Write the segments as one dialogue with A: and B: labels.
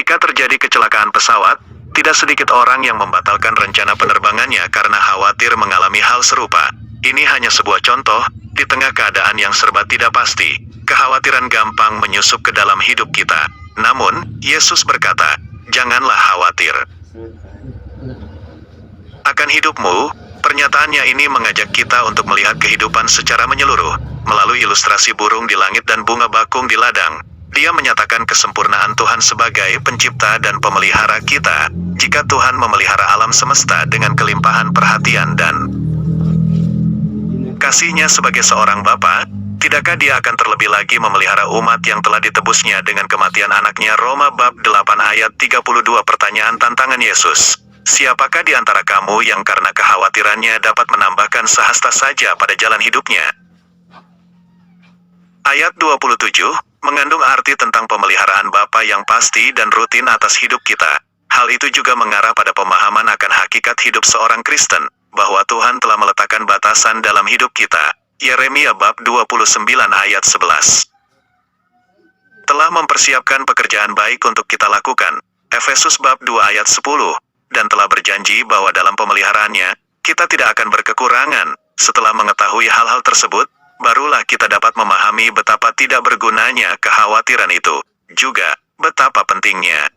A: Ketika terjadi kecelakaan pesawat, tidak sedikit orang yang membatalkan rencana penerbangannya karena khawatir mengalami hal serupa. Ini hanya sebuah contoh, di tengah keadaan yang serba tidak pasti, kekhawatiran gampang menyusup ke dalam hidup kita. Namun, Yesus berkata, "Janganlah khawatir akan hidupmu." Pernyataannya ini mengajak kita untuk melihat kehidupan secara menyeluruh. Melalui ilustrasi burung di langit dan bunga bakung di ladang, dia menyatakan kesempurnaan Tuhan sebagai pencipta dan pemelihara kita. Jika Tuhan memelihara alam semesta dengan kelimpahan perhatian dan kasih-Nya sebagai seorang bapa, tidakkah Dia akan terlebih lagi memelihara umat yang telah ditebusnya dengan kematian anaknya? Roma bab 8 ayat 32. Pertanyaan tantangan Yesus. Siapakah di antara kamu yang karena kekhawatirannya dapat menambahkan sehasta saja pada jalan hidupnya? Ayat 27, mengandung arti tentang pemeliharaan Bapa yang pasti dan rutin atas hidup kita. Hal itu juga mengarah pada pemahaman akan hakikat hidup seorang Kristen, bahwa Tuhan telah meletakkan batasan dalam hidup kita. Yeremia bab 29 ayat 11. Telah mempersiapkan pekerjaan baik untuk kita lakukan. Efesus bab 2 ayat 10. Dan telah berjanji bahwa dalam pemeliharaannya, kita tidak akan berkekurangan. Setelah mengetahui hal-hal tersebut, barulah kita dapat memahami betapa tidak bergunanya kekhawatiran itu. Juga, betapa pentingnya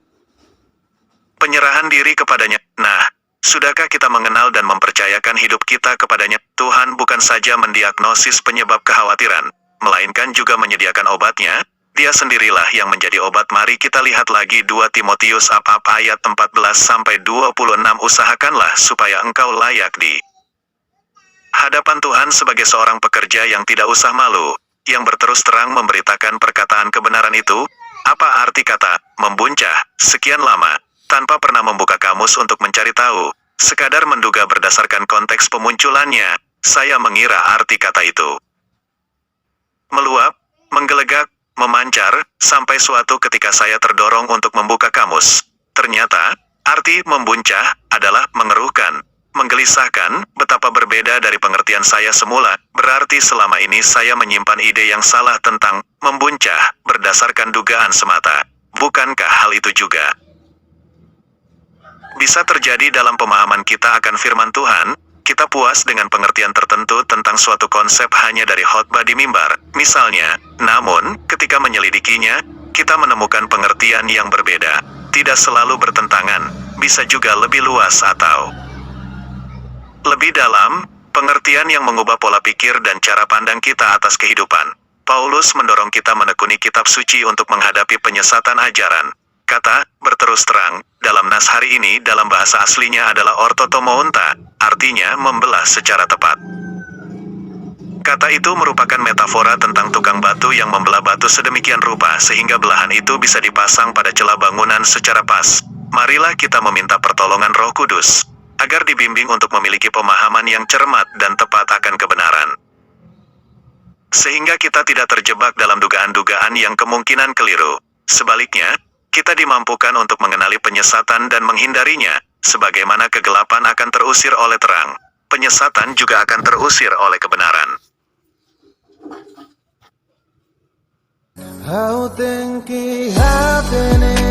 A: penyerahan diri kepadanya. Nah, sudahkah kita mengenal dan mempercayakan hidup kita kepadanya? Tuhan bukan saja mendiagnosis penyebab kekhawatiran, melainkan juga menyediakan obatnya. Dia sendirilah yang menjadi obat. Mari kita lihat lagi 2 Timotius ayat 14-26. Usahakanlah supaya engkau layak di hadapan Tuhan sebagai seorang pekerja yang tidak usah malu, yang berterus terang memberitakan perkataan kebenaran itu. Apa arti kata membuncah sekian lama, tanpa pernah membuka kamus untuk mencari tahu, sekadar menduga berdasarkan konteks pemunculannya? Saya mengira arti kata itu meluap, menggelegak, memancar, sampai suatu ketika saya terdorong untuk membuka kamus. Ternyata, arti membuncah adalah mengeruhkan, menggelisahkan. Betapa berbeda dari pengertian saya semula. Berarti selama ini saya menyimpan ide yang salah tentang membuncah berdasarkan dugaan semata. Bukankah hal itu juga bisa terjadi dalam pemahaman kita akan firman Tuhan? Kita puas dengan pengertian tertentu tentang suatu konsep hanya dari khotbah di mimbar, misalnya. Namun, ketika menyelidikinya, kita menemukan pengertian yang berbeda. Tidak selalu bertentangan, bisa juga lebih luas atau lebih dalam, pengertian yang mengubah pola pikir dan cara pandang kita atas kehidupan. Paulus mendorong kita menekuni kitab suci untuk menghadapi penyesatan ajaran. Kata berterus terang dalam nas hari ini dalam bahasa aslinya adalah ortotomounta, artinya membelah secara tepat. Kata itu merupakan metafora tentang tukang batu yang membelah batu sedemikian rupa sehingga belahan itu bisa dipasang pada celah bangunan secara pas. Marilah kita meminta pertolongan Roh Kudus agar dibimbing untuk memiliki pemahaman yang cermat dan tepat akan kebenaran, sehingga kita tidak terjebak dalam dugaan-dugaan yang kemungkinan keliru. Sebaliknya, kita dimampukan untuk mengenali penyesatan dan menghindarinya. Sebagaimana kegelapan akan terusir oleh terang, penyesatan juga akan terusir oleh kebenaran.
B: How think he happening?